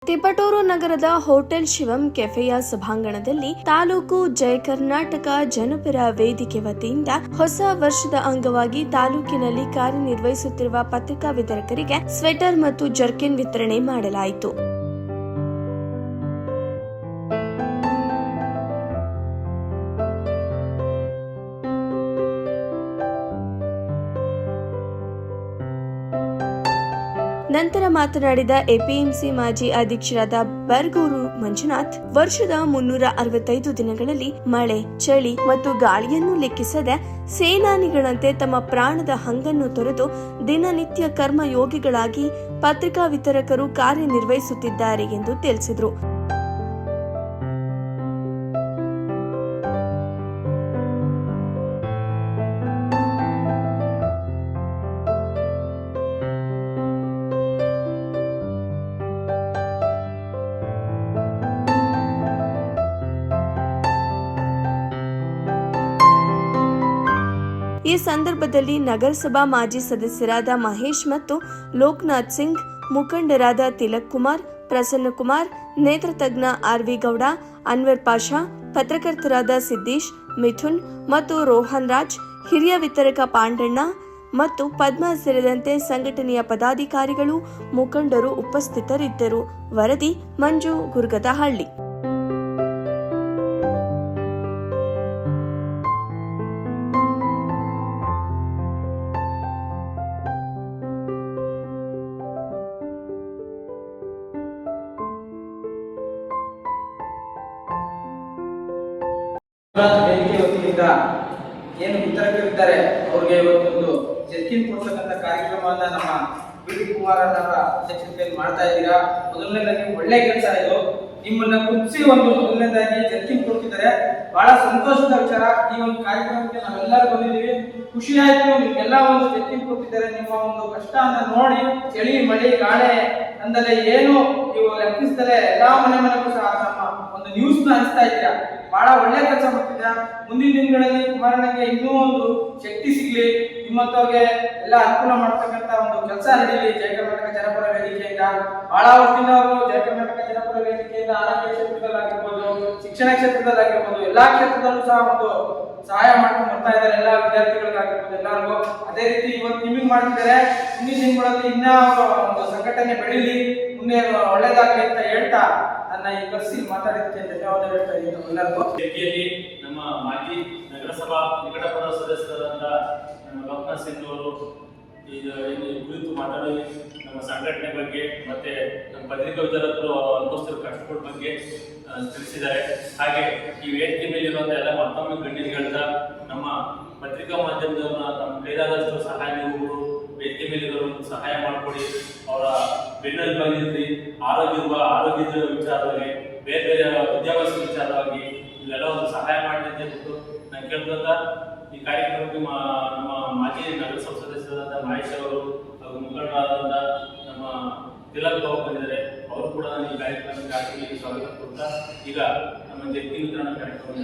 ತಿಪಟೂರು ನಗರದ ಹೋಟೆಲ್ ಶಿವಂ ಕೆಫೆಯ ಸಭಾಂಗಣದಲ್ಲಿ ತಾಲೂಕು ಜಯ ಕರ್ನಾಟಕ ಜನಪರ ವೇದಿಕೆ ವತಿಯಿಂದ ಹೊಸ ವರ್ಷದ ಅಂಗವಾಗಿ ತಾಲೂಕಿನಲ್ಲಿ ಕಾರ್ಯನಿರ್ವಹಿಸುತ್ತಿರುವ ಪತ್ರಿಕಾ ವಿತರಕರಿಗೆ ಸ್ವೆಟರ್ ಮತ್ತು ಜರ್ಕಿನ್ ವಿತರಣೆ ಮಾಡಲಾಯಿತು. ನಂತರ ಮಾತನಾಡಿದ ಎಪಿಎಂಸಿ ಮಾಜಿ ಅಧ್ಯಕ್ಷರಾದ ಬರ್ಗೂರು ಮಂಜುನಾಥ್, ವರ್ಷದ 365 ದಿನಗಳಲ್ಲಿ ಮಳೆ, ಚಳಿ ಮತ್ತು ಗಾಳಿಯನ್ನು ಲೆಕ್ಕಿಸದೆ ಸೇನಾನಿಗಳಂತೆ ತಮ್ಮ ಪ್ರಾಣದ ಹಂಗನ್ನು ತೊರೆದು ದಿನನಿತ್ಯ ಕರ್ಮಯೋಗಿಗಳಾಗಿ ಪತ್ರಿಕಾ ವಿತರಕರು ಕಾರ್ಯನಿರ್ವಹಿಸುತ್ತಿದ್ದಾರೆ ಎಂದು ತಿಳಿಸಿದರು. ಈ ಸಂದರ್ಭದಲ್ಲಿ ನಗರಸಭಾ ಮಾಜಿ ಸದಸ್ಯರಾದ ಮಹೇಶ್ ಮತ್ತು ಲೋಕನಾಥ್ ಸಿಂಗ್, ಮುಖಂಡರಾದ ತಿಲಕ್ ಕುಮಾರ್, ಪ್ರಸನ್ನ ಕುಮಾರ್, ನೇತ್ರತಜ್ಞ ಆರ್ವಿ ಗೌಡ, ಅನ್ವರ್ ಪಾಷಾ, ಪತ್ರಕರ್ತರಾದ ಸಿದ್ದೇಶ್, ಮಿಥುನ್ ಮತ್ತು ರೋಹನ್ ರಾಜ್, ಹಿರಿಯ ವಿತರಕ ಪಾಂಡಣ್ಣ ಮತ್ತು ಪದ್ಮ ಸೇರಿದಂತೆ ಸಂಘಟನೆಯ ಪದಾಧಿಕಾರಿಗಳು, ಮುಖಂಡರು ಉಪಸ್ಥಿತರಿದ್ದರು. ವರದಿ ಮಂಜು ಗುರ್ಗದಹಳ್ಳಿ. ವೇದಿಕೆ ವತಿಯಿಂದ ಏನು ವಿತರಕರಿದ್ದಾರೆ ಅವರಿಗೆ ಇವತ್ತೊಂದು ಜರ್ಕಿನ್ ಕೊಡ್ತಕ್ಕಂಥ ಕಾರ್ಯಕ್ರಮವನ್ನ ನಮ್ಮ ಬಿ ಕುಮಾರ್ ಅವರ ಅಧ್ಯಕ್ಷತೆಯಲ್ಲಿ ಮಾಡ್ತಾ ಇದ್ದೀರಾ. ಮೊದಲನೇದಾಗಿ ಒಳ್ಳೆ ಕೆಲಸ ಇದು. ನಿಮ್ಮನ್ನ ಕುರ್ಚಿ ಮೊದಲನೇದಾಗಿ ಜರ್ಕಿನ್ ಕೊಡ್ತಿದ್ದಾರೆ, ಬಹಳ ಸಂತೋಷದ ವಿಚಾರ. ಈ ಒಂದು ಕಾರ್ಯಕ್ರಮಕ್ಕೆ ನಾವೆಲ್ಲರೂ ಬಂದಿದ್ದೀವಿ, ಖುಷಿ ಆಯ್ತು. ನಿಮ್ಗೆಲ್ಲ ಒಂದು ಜರ್ಕಿನ್ ಕೊಡ್ತಿದ್ದಾರೆ. ನಿಮ್ಮ ಒಂದು ಕಷ್ಟನ ನೋಡಿ ಚಳಿ ಮಳೆ ಗಾಳಿ ಅಂದಲೇ ಏನು ನೀವು ಲೆಕ್ಕಿಸ್ತಾರೆ ಎಲ್ಲಾ ಮನೆಗೂ ಸಹ ನಮ್ಮ ಒಂದು ನ್ಯೂಸ್ ನ ಹಂಚ್ತಾ ಇದ್ದೀರಾ. ಬಹಳ ಒಳ್ಳೆ ಕೆಲಸ ಮಾಡ್ತಿದ್ದೀರಾ. ಮುಂದಿನ ದಿನಗಳಲ್ಲಿ ಕುಮಾರಣ್ಣಗೆ ಇನ್ನೂ ಒಂದು ಶಕ್ತಿ ಸಿಗ್ಲಿ, ನಿಮ್ಮಂತವ್ರಿಗೆ ಎಲ್ಲ ಅನುಕೂಲ ಮಾಡ್ತಕ್ಕಂತ ಒಂದು ಕೆಲಸ ನಡೀಲಿ. ಜಯ ಕರ್ನಾಟಕ ಜನಪರ ವೇದಿಕೆಯಿಂದ ಬಹಳ ವರ್ಷದಿಂದ ಅವರು ಜಯ ಕರ್ನಾಟಕ ಜನಪರ ವೇದಿಕೆಯಿಂದ ಆರೋಗ್ಯ ಕ್ಷೇತ್ರದಲ್ಲಾಗಿರ್ಬೋದು, ಶಿಕ್ಷಣ ಕ್ಷೇತ್ರದಲ್ಲಾಗಿರ್ಬೋದು, ಎಲ್ಲಾ ಕ್ಷೇತ್ರದಲ್ಲೂ ಸಹ ಒಂದು ಸಹಾಯ ಮಾಡ್ಕೊಂಡು ಬರ್ತಾ ಇದ್ದಾರೆ, ಎಲ್ಲಾ ವಿದ್ಯಾರ್ಥಿಗಳಿಗಾಗಿರ್ಬೋದು ಎಲ್ಲರಿಗೂ. ಅದೇ ರೀತಿ ಇವತ್ತು ನಿಮಗೆ ಮಾಡ್ತಿದ್ದಾರೆ. ಮುಂದಿನ ದಿನಗಳಲ್ಲಿ ಇನ್ನ ಒಂದು ಸಂಘಟನೆ ಬೆಳೀಲಿ, ಮುಂದೆ ಒಳ್ಳೇದಾಗಲಿ ಅಂತ ಹೇಳ್ತಾ ನನ್ನ ಈ ಕರೆಸಿ ಮಾತಾಡೋದಕ್ಕೆ ಧನ್ಯವಾದ ಹೇಳ್ತಾ ಇದ್ದೀನಿ ಎಲ್ಲರಿಗೂ. ನಮ್ಮ ಮಾಜಿ ನಗರಸಭಾ ನಿಕಟಪರ ಸದಸ್ಯರಾದಂಥ ಲೋಕನಾಥ್ ಸಿಂಗ್ ಅವರು ಕುರಿತು ಮಾತಾಡಿ ನಮ್ಮ ಸಂಘಟನೆ ಬಗ್ಗೆ ಮತ್ತೆ ನಮ್ಮ ಪತ್ರಿಕಾ ವಿತರಕರು ಅನುಭವಿಸಿದ ಕಷ್ಟಗಳ ಬಗ್ಗೆ ತಿಳಿಸಿದ್ದಾರೆ. ಹಾಗೆ ಈ ವೇದಿಕೆ ಮೇಲಿರುವಂಥ ಎಲ್ಲ ಮತ್ತೊಮ್ಮೆ ಗಣ್ಯರು ಹೇಳ್ತಾ ನಮ್ಮ ಪತ್ರಿಕಾ ಮಾಧ್ಯಮದವನ್ನ ತಮ್ಮ ಕೈಲಾದಷ್ಟು ಸಹಾಯ ನೀಡುವುದು, ವೇದಿಕೆ ಮೇಲಿರೋ ಸಹಾಯ ಮಾಡಿಕೊಡಿ. ಅವರ ಬೆನ್ನೆಲುಬಾಗಿರ್ಲಿ, ಆರೋಗ್ಯದ ವಿಚಾರವಾಗಿ, ಬೇರೆ ಬೇರೆ ವಿದ್ಯಾಭ್ಯಾಸ ವಿಚಾರವಾಗಿ ಇಲ್ಲೆಲ್ಲ ಒಂದು ಸಹಾಯ ಮಾಡಿ ಅಂತ ಹೇಳ್ಬಿಟ್ಟು ನಾನು ಕೇಳ್ತಾ ಈ ಕಾರ್ಯಕ್ರಮಕ್ಕೆ ನಮ್ಮ ಮಾಜಿ ನಗರಸಭಾ ಸದಸ್ಯರಾದ ಮಹೇಶ್ ಅವರು ಹಾಗೂ ಮುಖಂಡರಾದಂಥ ನಮ್ಮ ತಿಲಕ್ ಬಾಬು ಬಂದಿದ್ದಾರೆ. ಅವರು ಕೂಡ ಈ ಕಾರ್ಯಕ್ರಮಕ್ಕೆ ಸ್ವಾಗತ ಕೊಡ್ತಾ ಈಗ ನಮ್ಮ ಜರ್ಕಿನ್ ವಿತರಣಾ ಕಾರ್ಯಕ್ರಮ